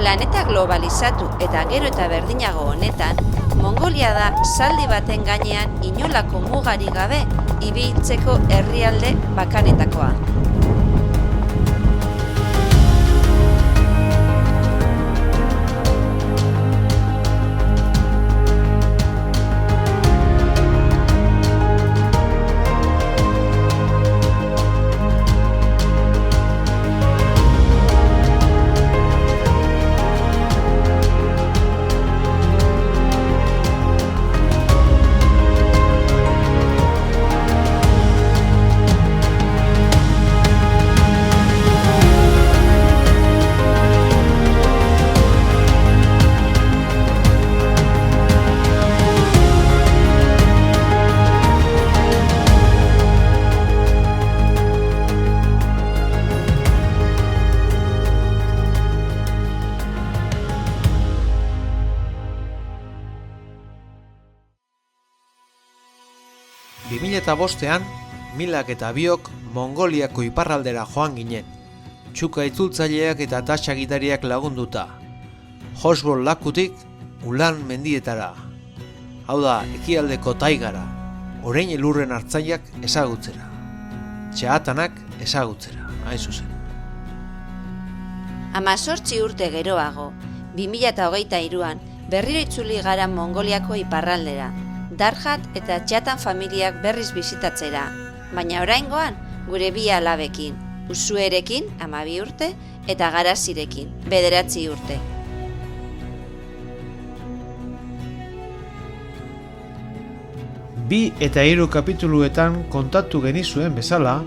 Planeta globalizatu eta gero eta berdinago honetan, Mongolia da zaldi baten gainean inolako mugarik gabe ibiltzeko herrialde bakanetakoa. Eta bostean, Milak eta biok Mongoliako iparraldera joan ginen. Txuka itzultzaileak eta tasagitariak lagunduta. Hosbol lakutik Ulan mendietara. Hau da, ekialdeko taigara. Orain elurren hartzaileak ezagutzera. Txahatanak ezagutzera, hain zuzen. 18 urte geroago, 2023an berriro itzuli gara Mongoliako iparraldera. Darhat eta Txatan familiak berriz bizitatzera, baina oraingoan gure bi alabekin, Usuerekin 12 urte eta Garazirekin 9 urte. Bi eta 3 kapituluetan kontatu genizuen bezala,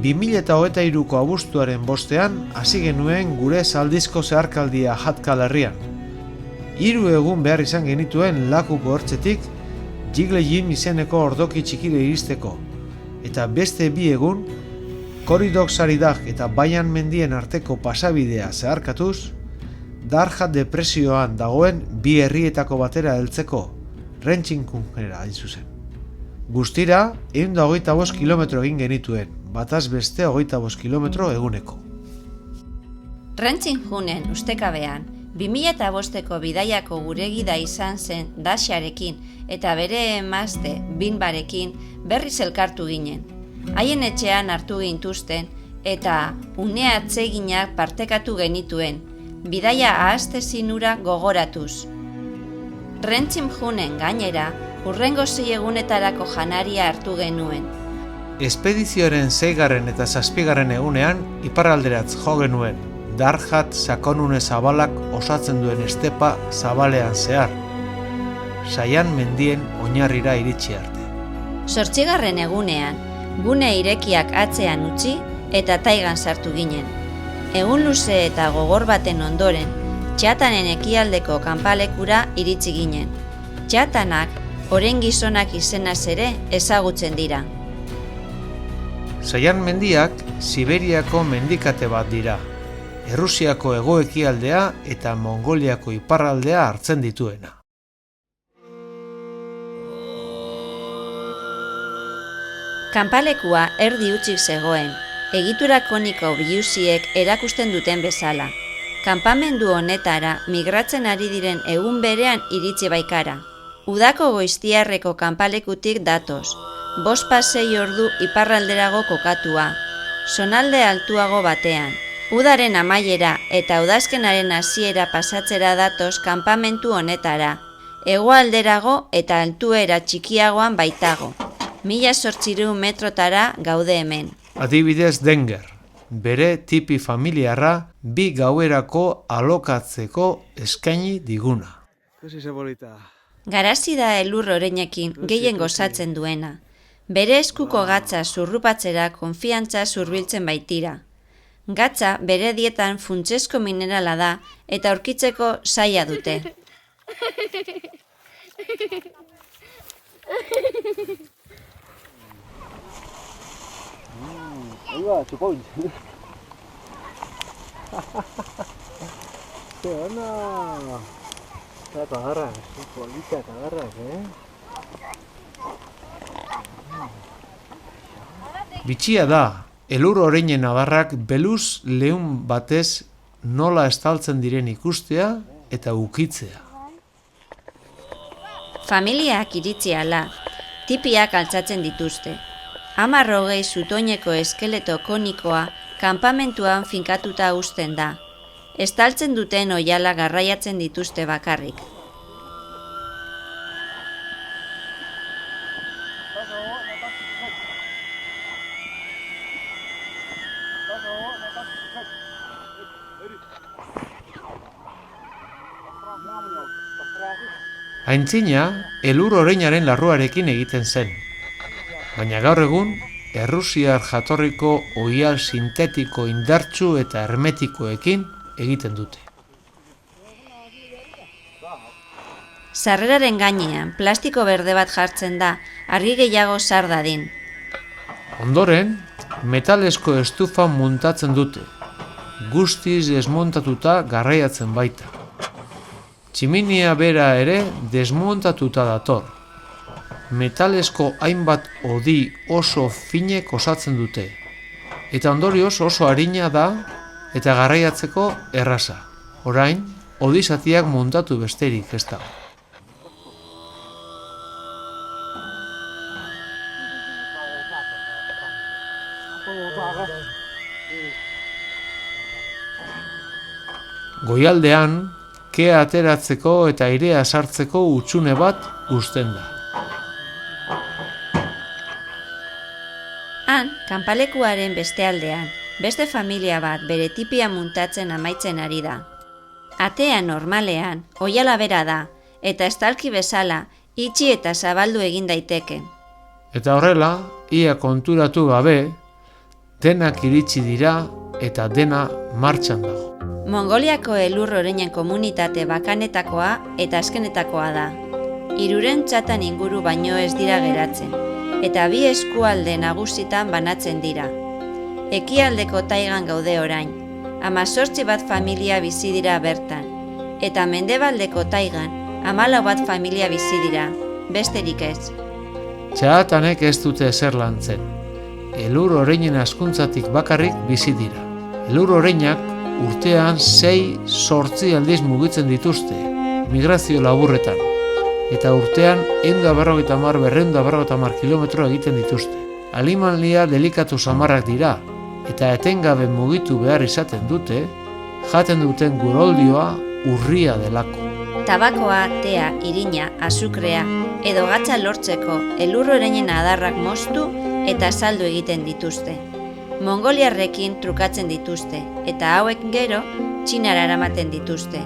2023ko abuztuaren 5ean hasi genuen gure zaldizko zeharkaldia Hatkal herrian. 3 egun behar izan genituen Lakuko hortzetik Jiglejin izeneko ordoki txikire iristeko, eta beste 2 egun Koridok Saridag eta Baian mendien arteko pasabidea zeharkatuz, Darhat depresioan dagoen 2 herrietako batera heltzeko, Rentxinkunera hain zuzen. Guztira, 125 kilometro egin genituen, bataz beste 25 kilometro eguneko. Rentxinkunen ustekabean, 2005ko bidaiako gure gida izan zen Daxarekin eta bere emazte Binbarekin berriz elkartu ginen. Haien etxean hartu gintuzten eta une atseginak partekatu genituen, bidaia ahaztezin hura gogoratuz. Rentxinkunen gainera, hurrengo 6 egunetarako janaria hartu genuen. Espedizioaren 6. eta 7. egunean iparralderatz jo genuen. Darhat sakonune zabalak osatzen duen estepa zabalean zehar, Saian mendien oinarrira iritsi arte. 8. egunean, gune irekiak atzean utzi eta taigan sartu ginen. Egun luze eta gogor baten ondoren, Txatanen ekialdeko kanpalekura iritsi ginen. Txatanak, oren gizonak izenaz ere ezagutzen dira. Saian mendiak Siberiako mendikate bat dira. Errusiako hego-ekialdea eta Mongoliako iparraldea hartzen dituena. Kanpalekua erdi hutsik zegoen, egitura koniko biluziek erakusten duten bezala. Kanpamendu honetara migratzen ari diren egun berean iritsi baikara. Udako goiztiarreko kanpalekutik datoz, 5-6 ordu iparralderago kokatua, zonalde altuago batean. Udaren amaiera eta udazkenaren hasiera pasatzera datoz kanpamentu honetara, hegoalderago eta altuera txikiagoan baitago. 1800 metrotara gaude hemen. Adibidez Denger, bere tipi familiarra 2 gauerako alokatzeko eskaini diguna. Garazi da elur oreinekin gehien gozatzen duena. Bere eskuko gatza zurrupatzera konfiantza zurbiltzen baitira. Gatza bere dietan funtsezko minerala da eta aurkitzeko zaila dute. Bitxia da, elur oreinen adarrak beluz leun batez nola estaltzen diren ikustea eta ukitzea. Familiak iritsi ala, tipiak altzatzen dituzte. 10-20 zutoineko eskeleto konikoa kanpamentuan finkatuta uzten da. Estaltzen duten oihala garraiatzen dituzte bakarrik. Aintzina, elur oreinaren larruarekin egiten zen. Baina gaur egun, errusiar jatorriko oihal sintetiko indartsu eta hermetikoekin egiten dute. Sarreraren gainean plastiko berde bat jartzen da, argi gehiago sar dadin. Ondoren, metalesko estufa muntatzen dute, guztiz desmontatuta garraiatzen baita. Tximinia bera ere desmontatuta dator. Metalesko hainbat hodi oso finek osatzen dute. Eta ondorioz oso arina da eta garraiatzeko erraza. Orain, hodi zatiak muntatu besterik ez dago. Goialdean, kea ateratzeko eta airea sartzeko hutsune bat uzten da. Han, kanpalekuaren beste aldean, beste familia bat bere tipia muntatzen amaitzen ari da. Atea normalean, oihala bera da, eta estalki bezala, itxi eta zabaldu egin daiteke. Eta horrela, ia konturatu gabe, denak iritsi dira eta dena martxan dago. Mongoliako elur oreinen komunitate bakanetakoa eta azkenetakoa da. 300 inguru baino ez dira geratzen, eta 2 eskualde nagusitan banatzen dira. Ekialdeko taigan gaude orain, 18 bat familia bizi dira bertan, eta mendebaldeko taigan 14 bat familia bizi dira, besterik ez. Txahatanek ez dute ezer lantzen. Elur oreinen hazkuntzatik bakarrik bizi dira. Elur oreinak urtean 6-8 aldiz mugitzen dituzte, migrazio laburretan, eta urtean 150-250 kilometro egiten dituzte. Animalia delikatu samarrak dira, eta etengabe mugitu behar izaten dute, jaten duten guroldioa urria delako. Tabakoa, tea, irina, azukrea edo gatza lortzeko elur oreinen adarrak moztu eta saldu egiten dituzte. Mongoliarrekin trukatzen dituzte, eta hauek gero Txinara eramaten dituzte.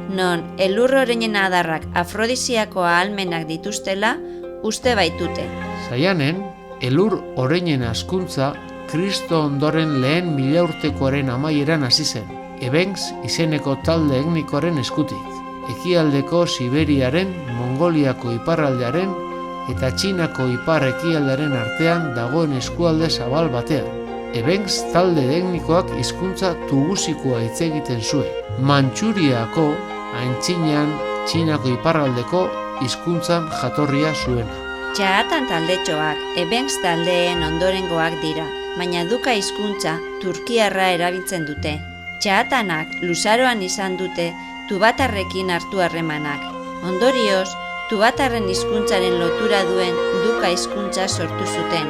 Non elur oreinen adarrak afrodisiako ahalmenak dituztela uste baitute. Zaianen, elur oreinen hazkuntza Kristo ondoren lehen 1000 urtekoaren amaieran hasi zen, Ebengs izeneko talde etnikoaren eskutik. Ekialdeko Siberiaren, Mongoliako iparraldearen eta Txinako ipar ekialdearen artean dagoen eskualde zabal batean. Ebengs talde etnikoak hizkuntza tugusikoa hitz egiten zuen. Mantxuriako, aintzinean Txinako iparraldeko hizkuntzan jatorria zuena. Txahatan taldetxoak Ebengs taldeen ondorengoak dira, baina duka hizkuntza turkiarra erabiltzen dute. Txahatanak luzaroan izan dute tubatarrekin hartu harremanak. Ondorioz, tubatarren hizkuntzaren lotura duen duka hizkuntza sortu zuten.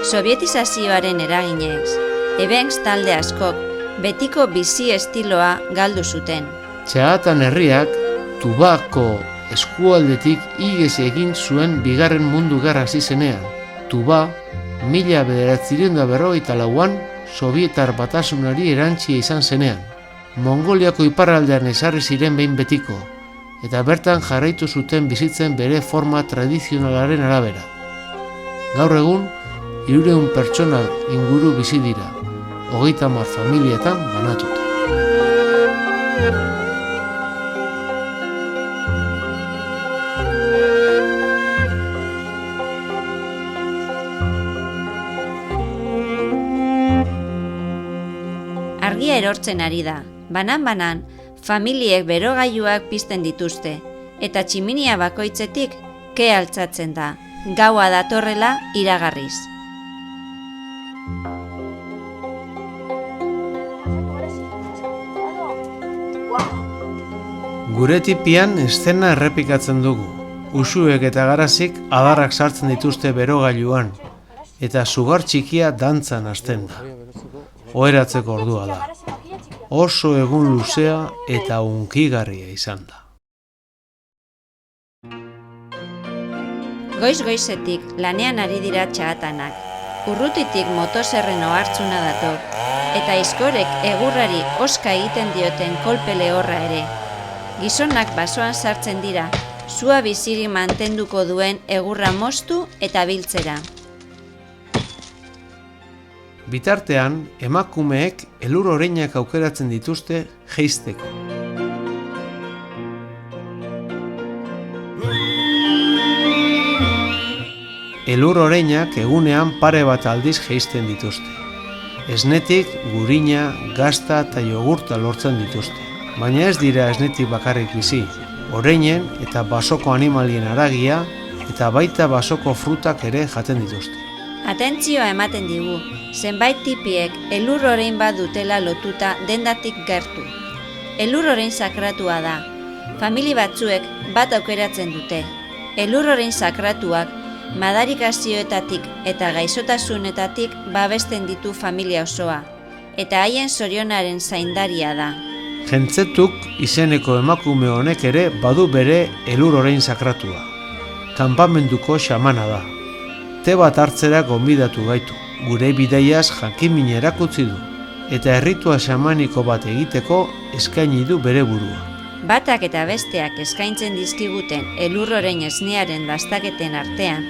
Sovietizazioaren eraginez, Ebengs talde askok betiko bizi estiloa galdu zuten. Txahatan herriak Tubako eskualdetik ihes egin zuen Bigarren Mundu Gerra hasi zenean. Tuba 1954an Sobietar Batasunari erantsia izan zenean. Mongoliako iparraldean ezarri ziren behin betiko, eta bertan jarraitu zuten bizitzen bere forma tradizionalaren arabera. Gaur egun, 300 pertsona inguru bizi dira, 30 familietan banatuta. Argia erortzen ari da. Banan-banan, familiek berogailuak pizten dituzte, eta tximinia bakoitzetik ke altzatzen da, gaua datorrela iragarriz. Gure tipian eszena errepikatzen dugu. Usuek eta garazik adarrak sartzen dituzte berogailuan, eta sugar txikia dantzan hasten da. Oheratzeko ordua da. Oso egun luzea eta hunkigarria izan da. Goiz-goizetik lanean ari dira txahatanak. Urrutitik motozerren ohartzuna dator, eta aizkorek egurrari oska egiten dioten kolpe lehorra ere. Gizonak basoan sartzen dira, sua bizirik mantenduko duen egurra moztu eta biltzera. Bitartean, emakumeek elur oreinak aukeratzen dituzte jeisteko. Elur oreinak egunean pare bat aldiz jeisten dituzte. Esnetik, gurina, gazta eta jogurta lortzen dituzte. Baina ez dira esnetik bakarrik bizi. Oreinen eta basoko animalien haragia eta baita basoko frutak ere jaten dituzte. Atentzioa ematen digu, zenbait tipiek elur orein bat dutela lotuta dendatik gertu. Elur orein sakratua da. Famili batzuek bat aukeratzen dute. Elur orein sakratuak madarikazioetatik eta gaixotasunetatik babesten ditu familia osoa, eta haien zorionaren zaindaria da. Jentzetuk izeneko emakume honek ere badu bere elur orein sakratua. Kanpamenduko xamana da. Te bat hartzera gonbidatu gaitu, gure bidaiaz jakinmin erakutsi du, eta erritua xamaniko bat egiteko eskaini du bere burua. Batak eta besteak eskaintzen dizkiguten elur orein esnearen dastaketen artean,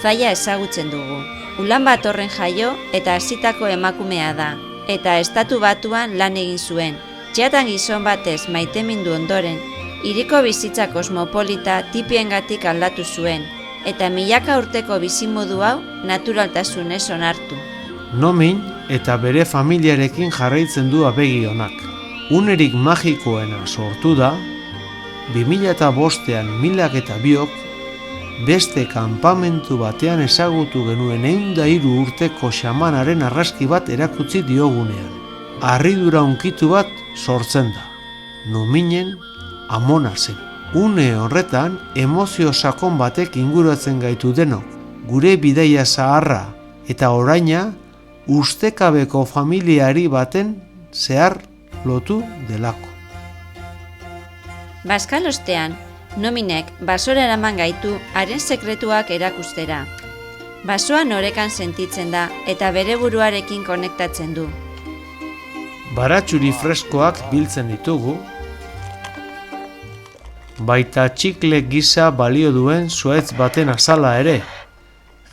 Zaia ezagutzen dugu. Ulan Batorren jaio eta hasitako emakumea da, eta Estatu Batuan lan egin zuen. Txeatan gizon batez maitemindu ondoren, hiriko bizitza kosmopolita tipiengatik aldatu zuen, eta milaka urteko bizimodu hau naturaltasunez onartu. Nomin eta bere familiarekin jarraitzen du abegi honak. Unerik magikoena sortu da, 2005an milak eta biok, beste kanpamentu batean ezagutu genuen 103 urteko xamanaren argazki bat erakutsi diogunean. Harridura hunkitu bat sortzen da. Nominen amona zen. Une horretan emozio sakon batek inguratzen gaitu denok. Gure bidaia zaharra eta oraina ustekabeko familiari baten zehar lotu delako. Bazkalostean, Nominek basora eraman gaitu haren sekretuak erakustera. Basoan orekan sentitzen da eta bere buruarekin konektatzen du. Baratxuri freskoak biltzen ditugu, baita txikle gisa balio duen zuhaitz baten azala ere,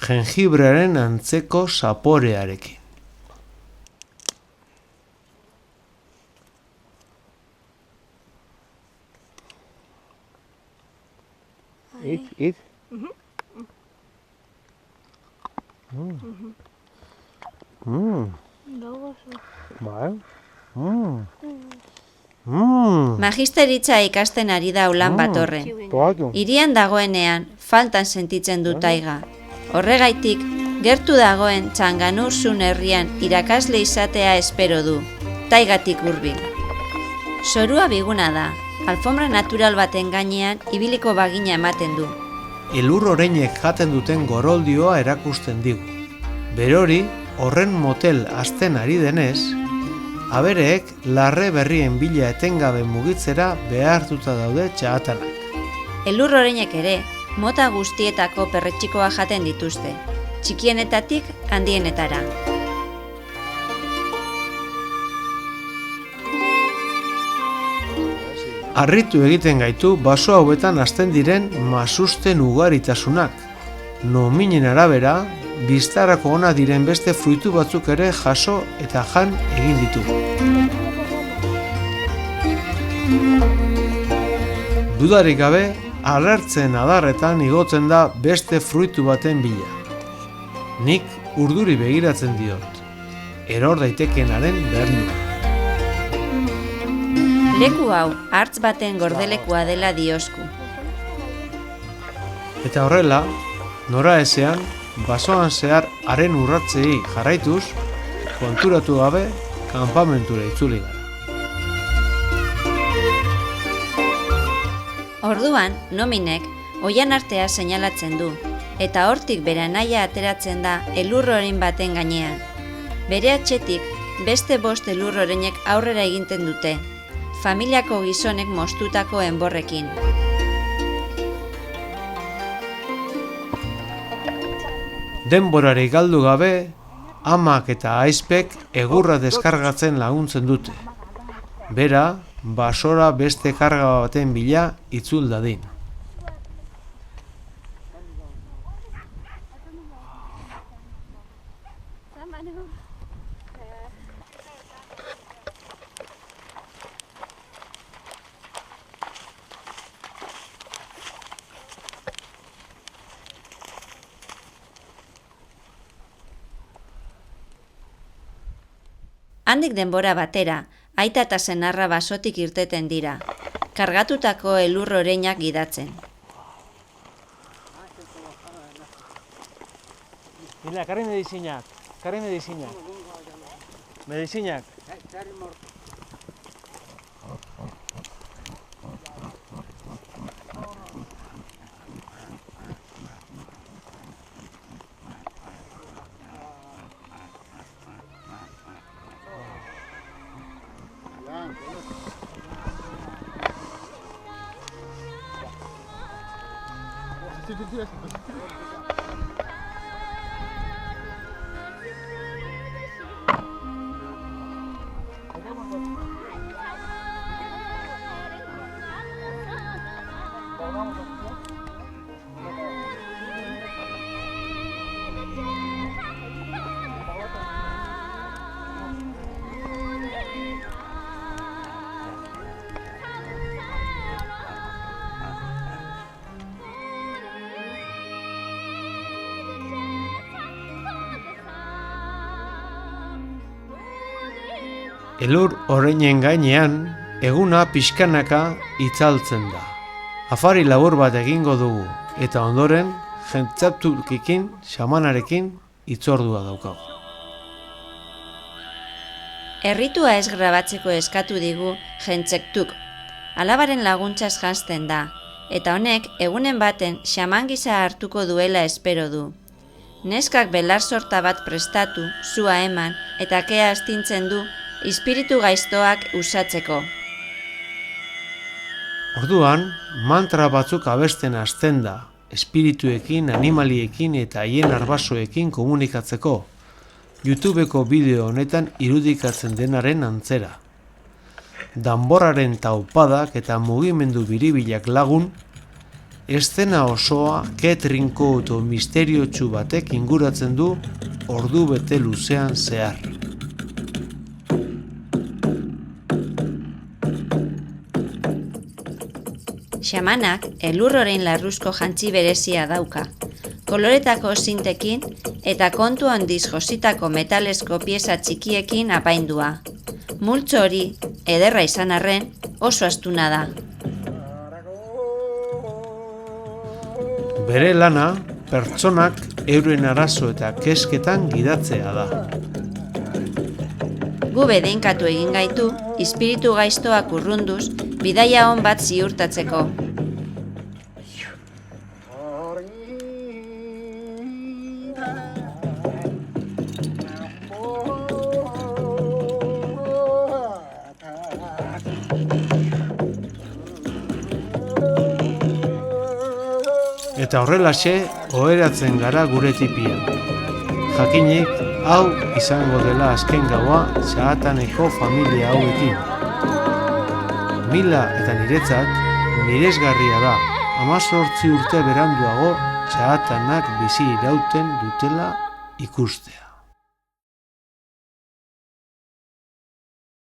jengibrearen antzeko zaporearekin. Eat. Bai. Magisteritza ikasten ari da Ulan Batorren. Hirian dagoenean, faltan sentitzen du taiga. Horregaitik, gertu dagoen Txanganursun herrian irakasle izatea espero du, taigatik hurbil. Zorua biguna da, alfombra natural baten gainean ibiliko bagina ematen du. Elur oreinek jaten duten goroldioa erakusten digu. Berori, horren motel hasten ari denez, abereek larre berrien bila etengabe mugitzera behartuta daude txahatanak. Elur oreinek ere, mota guztietako perretxikoa jaten dituzte, txikienetatik handienetara. Harritu egiten gaitu baso hauetan hasten diren masusten ugaritasunak. Nominen arabera, biztarako ona diren beste fruitu batzuk ere jaso eta jan egin ditugu. Dudarik gabe, alertzen adarretan igotzen da beste fruitu baten bila. Nik urduri begiratzen diot, eror daitekenaren bernua. Leku hau hartz baten gordelekua dela diosku. Eta horrela, nora ezean, basoan zehar haren urratzei jarraituz, konturatu gabe, kanpamentura itzuli gara. Orduan, Nominek oihan artea seinalatzen du, eta hortik bere anaia ateratzen da elurroren baten gainean. Bere atzetik, beste 5 elurrorenek aurrera eginten dute, familiako gizonek moztutako enborrekin. Denborari galdu gabe, amak eta aizpek egurra deskargatzen laguntzen dute. Bera, basora beste karga baten bila itzul dadin. Handik denbora batera, aita eta senarra basotik irteten dira, kargatutako elurroreinak gidatzen. Mila, karri medizinak. Medizinak. Elur oreinen gainean, eguna pixkanaka itzaltzen da. Afari labur bat egingo dugu, eta ondoren, jentzaptukikin, xamanarekin, itzordua daukagu. Erritua ez grabatzeko eskatu digu jentzektuk. Alabaren laguntzaz janzten da, eta honek egunen baten xaman gisa hartuko duela espero du. Neskak belar sorta bat prestatu, sua eman, eta kea astintzen du, espiritu gaiztoak usatzeko. Orduan, mantra batzuk abesten hasten da, espirituekin, animaliekin eta haien arbasoekin komunikatzeko. YouTubeko bideo honetan irudikatzen denaren antzera. Danborraren taupadak eta mugimendu biribilak lagun, eszena osoa ketrinko eta misteriotsu batek inguratzen du ordu bete luzean zehar. Xamanak elurrorein larruzko jantzi berezia dauka, koloretako zintekin eta kontu handiz jositako metalezko pieza txikiekin apaindua. Multzo hori, ederra izan arren, oso astuna da. Bere lana, pertsonak euren arazo eta kesketan gidatzea da. Gu bedeinkatu egin gaitu, espiritu gaiztoak urrunduz, bidaia on bat ziurtatzeko. Eta horrelaxe, oheratzen gara gure tipian. Jakinik, hau izango dela azken gaua Xahataneko familia hauekin. Mila eta niretzat, miresgarria da, 18 urte beranduago Xahatanak bizi irauten dutela ikustea.